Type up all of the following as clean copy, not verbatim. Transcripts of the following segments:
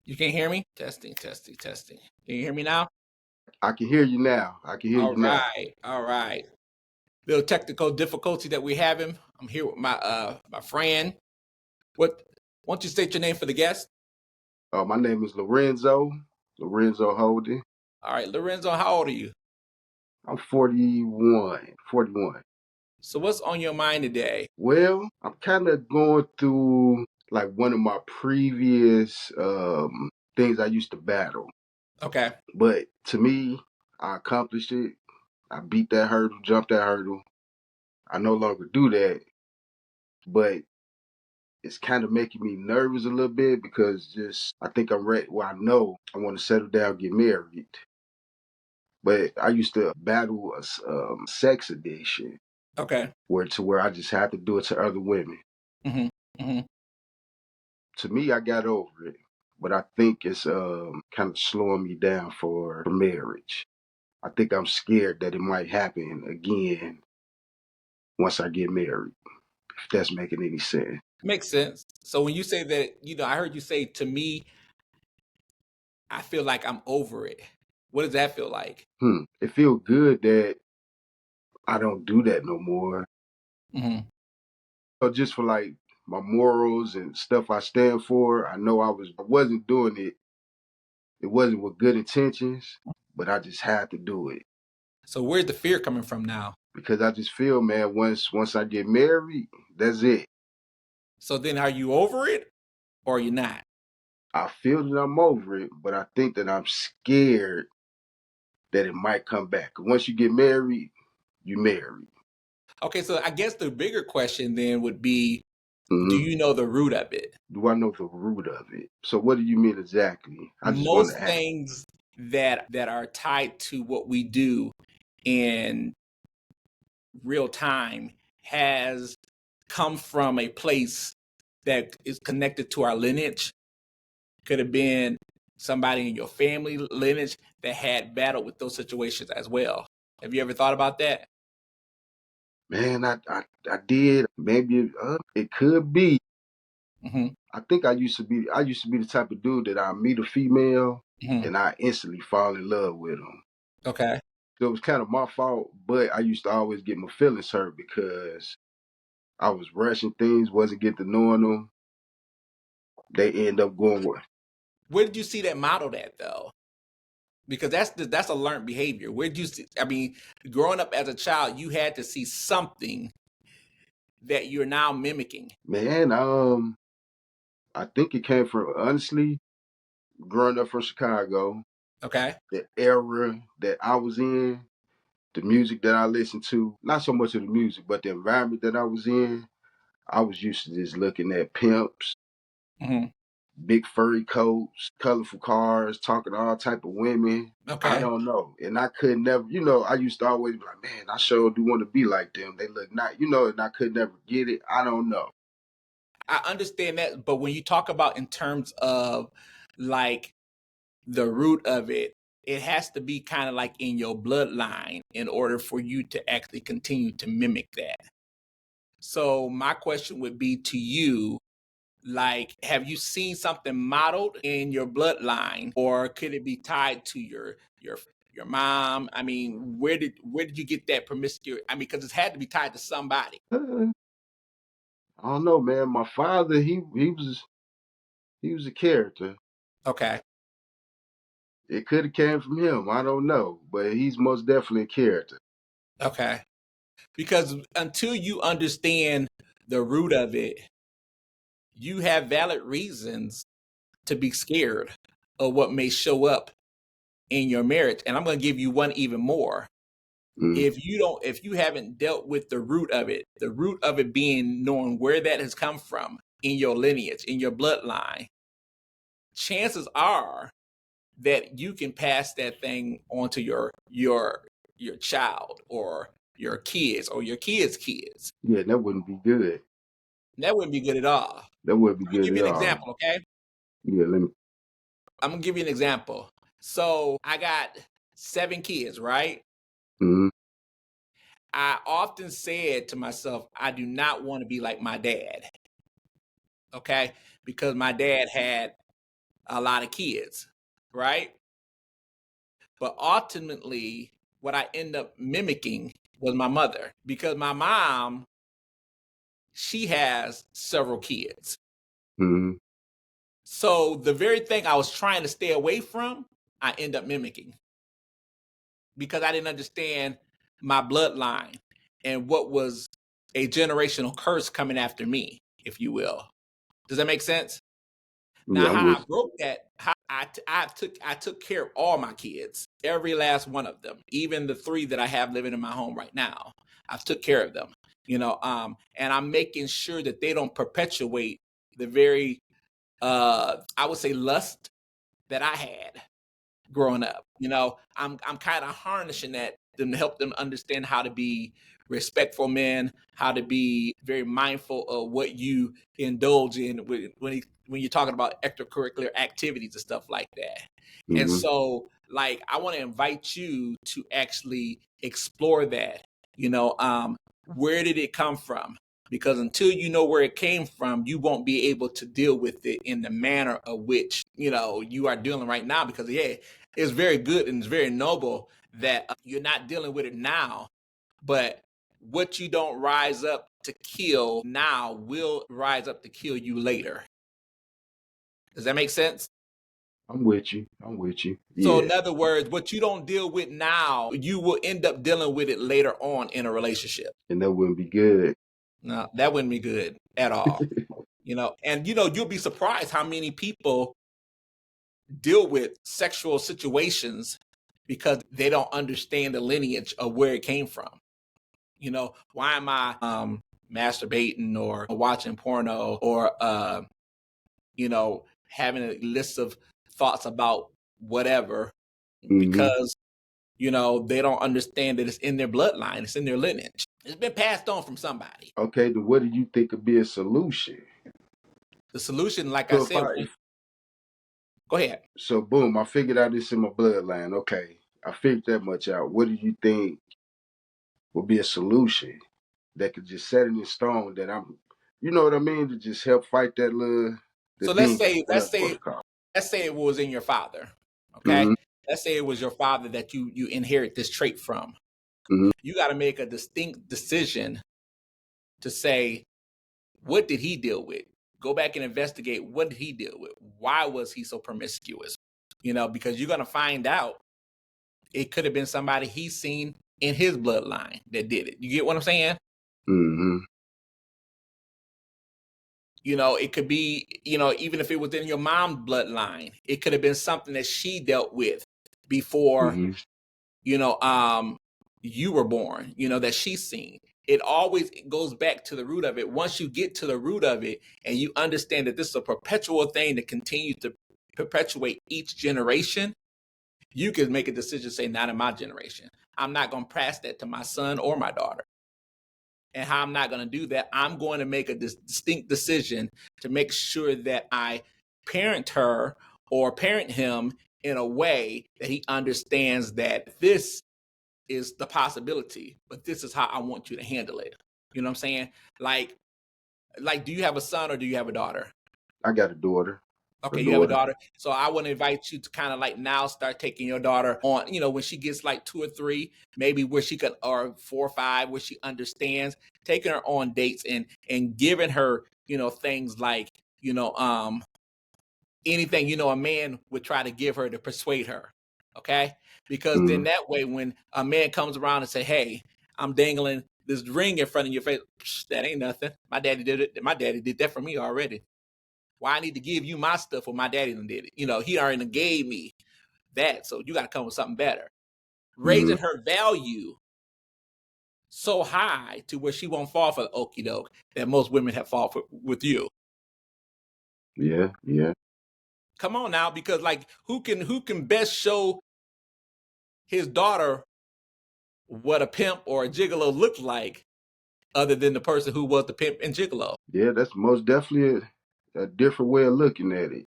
You can hear me? Testing, testing, testing. Can you hear me now? I can hear you now. I can hear All you now. right, all right. Little technical difficulty that we having. I'm here with my friend. What? Why don't you state your name for the guest? My name is Lorenzo Holden. All right, Lorenzo. How old are you? I'm 41. 41. So what's on your mind today? Well, I'm kind of going through like one of my previous things I used to battle. Okay. But to me, I accomplished it. I beat that hurdle, jumped that hurdle. I no longer do that, but it's kind of making me nervous a little bit because just I think I'm ready. Well, I know I want to settle down, get married. But I used to battle a sex addiction Okay. where I just had to do it to other women. Mm-hmm. Mm-hmm. To me, I got over it, but I think it's kind of slowing me down for marriage. I think I'm scared that it might happen again once I get married. If that's making any sense. Makes sense. So when you say that, I heard you say to me, I feel like I'm over it. What does that feel like? It feels good that I don't do that no more. Mm-hmm. So just for like my morals and stuff I stand for, I know I wasn't doing it. It wasn't with good intentions, but I just had to do it So where's the fear coming from now? because I just feel, man, once I get married, that's it. So then are you over it or are you not? I feel that I'm over it, but I think that I'm scared that it might come back. Once you get married, you married. Okay, so I guess the bigger question then would be, do hmm you know the root of it? Do I know the root of it? So what do you mean exactly? I just want to Most ask. things that are tied to what we do in real time has come from a place that is connected to our lineage. Could have been somebody in your family lineage that had battled with those situations as well. Have you ever thought about that? Man, I did. Maybe it could be. Mm-hmm. I think I used to be the type of dude that I meet a female Mm-hmm. and I instantly fall in love with them. Okay. So it was kind of my fault, but I used to always get my feelings hurt because I was rushing things, wasn't getting to knowing them. They end up going with. Where did you see that modeled at though? Because that's a learned behavior. Where did you see? I mean, growing up as a child, you had to see something that you're now mimicking. Man, I think it came from honestly growing up from Chicago, Okay. the era that I was in, the music that I listened to, not so much of the music, but the environment that I was in. I was used to just looking at pimps, Mm-hmm. big furry coats, colorful cars, talking to all type of women. I Okay. don't know. And I could never, I used to always be like, man, I sure do want to be like them. They look nice, and I could never get it. I don't know. I understand that, but when you talk about in terms of like the root of it, it has to be kind of like in your bloodline in order for you to actually continue to mimic that. So my question would be to you, like, have you seen something modeled in your bloodline, or could it be tied to your mom? I mean, where did you get that promiscuous? I mean, because it's had to be tied to somebody. I don't know, man. My father, he was a character. Okay. It could have came from him. I don't know, but he's most definitely a character. Okay. Because until you understand the root of it, you have valid reasons to be scared of what may show up in your marriage. And I'm going to give you one even more. Mm. If you haven't dealt with the root of it being knowing where that has come from in your lineage, in your bloodline, chances are that you can pass that thing on to your child or your kids or your kids' kids. Yeah, that wouldn't be good. That wouldn't be good at all. That wouldn't be I'm gonna good give you at an all. example, okay? Yeah, let me. I'm gonna give you an example. So I got 7 kids, right? Mm, I often said to myself, I do not want to be like my dad, okay? Because my dad had a lot of kids, right? But ultimately, what I end up mimicking was my mother, because my mom, she has several kids. Mm-hmm. So the very thing I was trying to stay away from, I end up mimicking, because I didn't understand my bloodline and what was a generational curse coming after me, if you will. Does that make sense? Now, Yeah, I'm how I with broke that, how I took care of all my kids, every last one of them, even the 3 that I have living in my home right now. I took care of them, and I'm making sure that they don't perpetuate the very, I would say, lust that I had growing up. I'm kind of harnessing that to help them understand how to be respectful men, how to be very mindful of what you indulge in when you're talking about extracurricular activities and stuff like that. you. And Mm-hmm. so, like, I want to invite you to actually explore that. Where did it come from? Because until you know where it came from, you won't be able to deal with it in the manner of which you are dealing right now. Because it's very good and it's very noble that you're not dealing with it now, but what you don't rise up to kill now will rise up to kill you later. Does that make sense? I'm with you. I'm with you. So, Yeah. in other words, what you don't deal with now, you will end up dealing with it later on in a relationship. And that wouldn't be good. No, that wouldn't be good at all. And you'll be surprised how many people deal with sexual situations because they don't understand the lineage of where it came from. Why am I masturbating or watching porno or having a list of thoughts about whatever? Mm-hmm. Because they don't understand that it's in their bloodline, it's in their lineage. It's been passed on from somebody. Okay, then what do you think could be a solution? The solution, like I So if said, I if, go ahead. so boom, I figured out this in my bloodline. Okay. I figured that much out. What do you think would be a solution that could just set it in stone that I'm, you know what I mean, to just help fight that little the So let's demon, say whatever you want to call it was in your father. it. Okay. Mm-hmm. Let's say it was your father that you inherit this trait from. Mm-hmm. You got to make a distinct decision to say, what did he deal with? Go back and investigate, what did he deal with? Why was he so promiscuous? Because you're going to find out it could have been somebody he's seen in his bloodline that did it. You get what I'm saying? Mm-hmm. It could be, even if it was in your mom's bloodline, it could have been something that she dealt with before, Mm-hmm. you were born, that she's seen. It always goes back to the root of it. Once you get to the root of it and you understand that this is a perpetual thing that continues to perpetuate each generation, you can make a decision, say, not in my generation. I'm not going to pass that to my son or my daughter. And how I'm not going to do that, I'm going to make a distinct decision to make sure that I parent her or parent him in a way that he understands that this is the possibility, but this is how I want you to handle it. You know what I'm saying? Like, do you have a son or do you have a daughter? I got a daughter. A Okay, you have a daughter. daughter. So I want to invite you to kind of like now start taking your daughter on, when she gets like 2 or 3, maybe where she could, or 4 or 5, where she understands, taking her on dates and giving her, things like, anything, a man would try to give her to persuade her. Okay. Because Mm-hmm. then that way, when a man comes around and say, hey, I'm dangling this ring in front of your face, that ain't nothing. My daddy did it. My daddy did that for me already. Why I need to give you my stuff when my daddy done did it? He already gave me that. So you got to come with something better. Mm-hmm. Raising her value so high to where she won't fall for the okie doke that most women have fallen for with you. Yeah, yeah. Come on now, because like who can best show his daughter what a pimp or a gigolo looked like other than the person who was the pimp and gigolo? Yeah, that's most definitely a different way of looking at it.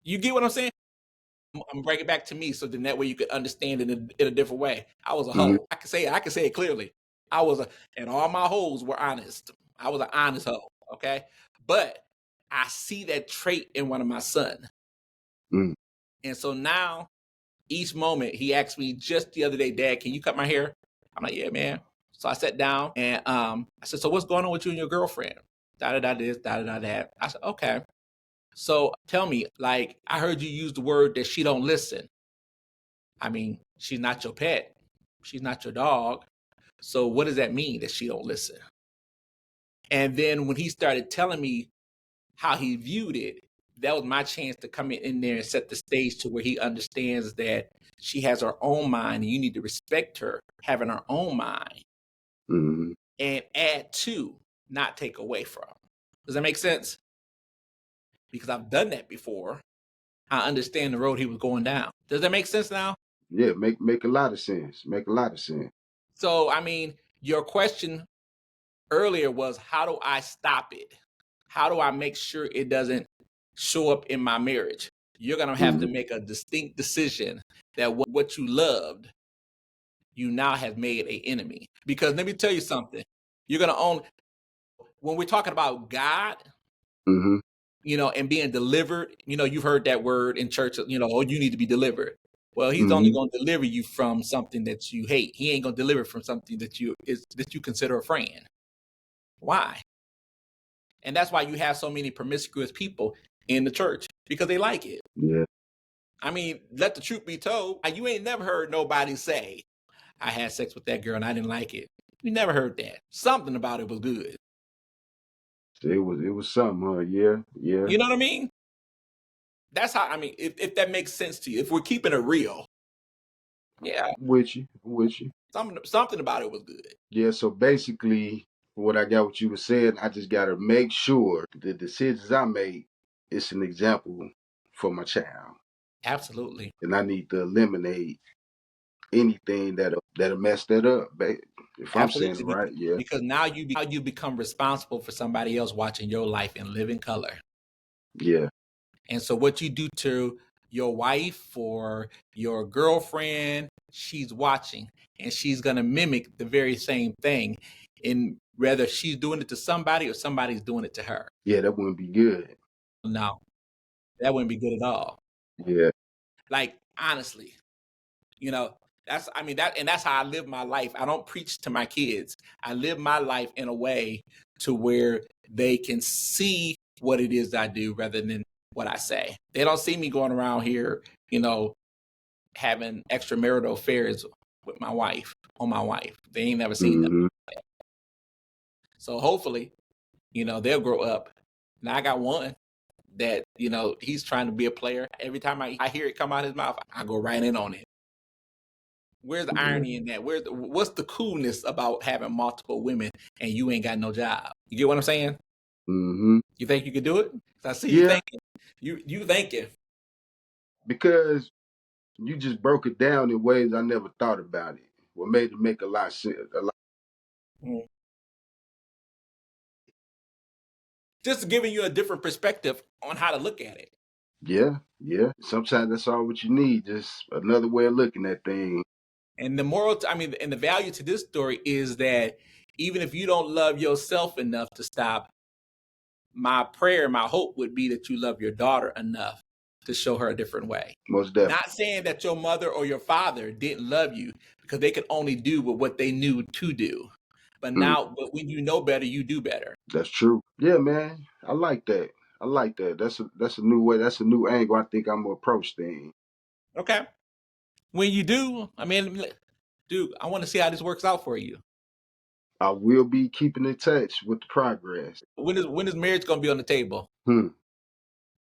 You get what I'm saying? I'm bringing it back to me, so then that way you could understand it in a different way. I was a Mm-hmm. hoe. I can say it clearly. And all my hoes were honest. I was an honest hoe. Okay, but I see that trait in one of my sons. Mm. And so now, each moment, he asked me just the other day, Dad, can you cut my hair? I'm like, yeah, man. So I sat down and I said, so what's going on with you and your girlfriend? Da da da this, da da da that. I said, okay. So tell me, like, I heard you use the word that she don't listen. I mean, she's not your pet. She's not your dog. So what does that mean that she don't listen? And then when he started telling me how he viewed it, that was my chance to come in there and set the stage to where he understands that she has her own mind and you need to respect her having her own mind Mm-hmm. and add to, not take away from. Does that make sense? Because I've done that before. I understand the road he was going down. Does that make sense now? Yeah, make a lot of sense. Make a lot of sense. So, I mean, your question earlier was, how do I stop it? How do I make sure it doesn't show up in my marriage? You're going to have to make a distinct decision that what you loved, you now have made an enemy. Because let me tell you something. You're going to own, when we're talking about God, Mm-hmm. and being delivered, you've heard that word in church, oh, you need to be delivered. Well, he's only Mm-hmm. going to deliver you from something that you hate. He ain't going to deliver from something that you consider a friend. Why? And that's why you have so many promiscuous people in the church, because they like it. Yeah. I mean, let the truth be told. You ain't never heard nobody say, I had sex with that girl and I didn't like it. You never heard that. Something about it was good. It was something, huh? Yeah. Yeah. You know what I mean? That's how, I mean, if that makes sense to you, if we're keeping it real, yeah, With you. something about it was good. Yeah, so basically what I got what you were saying, I just gotta make sure the decisions I make it's an example for my child. Absolutely. And I need to eliminate anything that'll mess that up, if I'm saying it Absolutely. right, yeah. Because now you become responsible for somebody else watching your life in living color. Yeah. And so what you do to your wife or your girlfriend, she's watching and she's going to mimic the very same thing. And whether she's doing it to somebody or somebody's doing it to her. Yeah, that wouldn't be good. No, that wouldn't be good at all. Yeah. Like, honestly, that's how I live my life. I don't preach to my kids. I live my life in a way to where they can see what it is I do rather than what I say. They don't see me going around here, having extramarital affairs with my wife, on my wife. They ain't never seen them. Mm-hmm. So hopefully, they'll grow up. Now I got one that, he's trying to be a player. Every time I hear it come out of his mouth, I go right in on it. Where's the irony in that? What's the coolness about having multiple women and you ain't got no job? You get what I'm saying? Mm-hmm. You think you could do it? I see you Yeah, thinking. You thinking. because you just broke it down in ways I never thought about it. What made it make a lot of sense. Mm. Just giving you a different perspective on how to look at it. Yeah, yeah. Sometimes that's all what you need, just another way of looking at things. And and the value to this story is that even if you don't love yourself enough to stop, my prayer, my hope would be that you love your daughter enough to show her a different way. Most definitely. Not saying that your mother or your father didn't love you, because they could only do what they knew to do. But but when you know better, you do better. That's true. Yeah, man. I like that. I like that. That's a new way. That's a new angle. I think I'm gonna approach things. Okay. When you do, dude, I want to see how this works out for you. I will be keeping in touch with the progress. When is marriage gonna be on the table?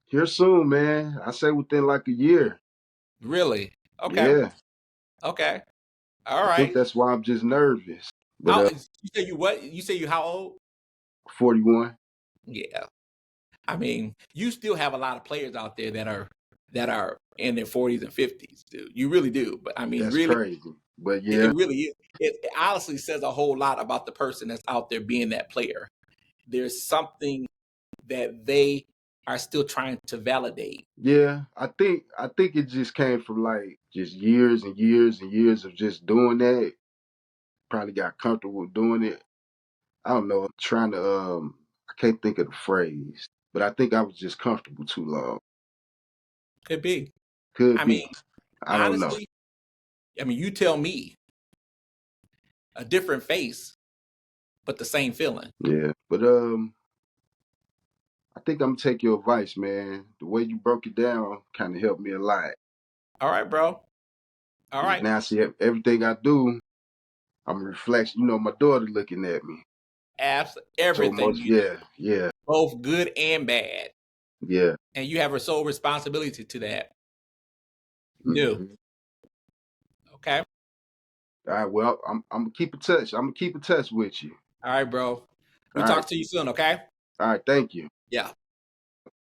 Here soon, man. I say within like a year. Really? Okay. Yeah. Okay. All I think right. that's why I'm just nervous. But How you say you what? You say you how old? 41. Yeah. I mean, you still have a lot of players out there that are in their 40s and 50s, dude. You really do. But I mean, That's really, crazy. But it yeah. really is. It honestly says a whole lot about the person that's out there being that player. There's something that they are still trying to validate. Yeah, I think it just came from like just years and years and years of just doing that. Probably got comfortable doing it. I don't know, trying to I can't think of the phrase, but I think I was just comfortable too long. Could be. Could I be. mean, I don't know. honestly, I mean, you tell me a different face, but the same feeling. Yeah. But I think I'm gonna take your advice, man. The way you broke it down kind of helped me a lot. All right, bro. All right. Now, see, everything I do, I'm a reflection. You know, my daughter looking at me. So Everything much, you do, yeah, both good and bad. yeah. And you have a sole responsibility to that. You do. Mm-hmm. Okay. All right, well, I'm gonna keep in touch. I'm gonna keep in touch with you. All right, bro. We All talk right, to you soon, okay? all right. Thank you. Yeah.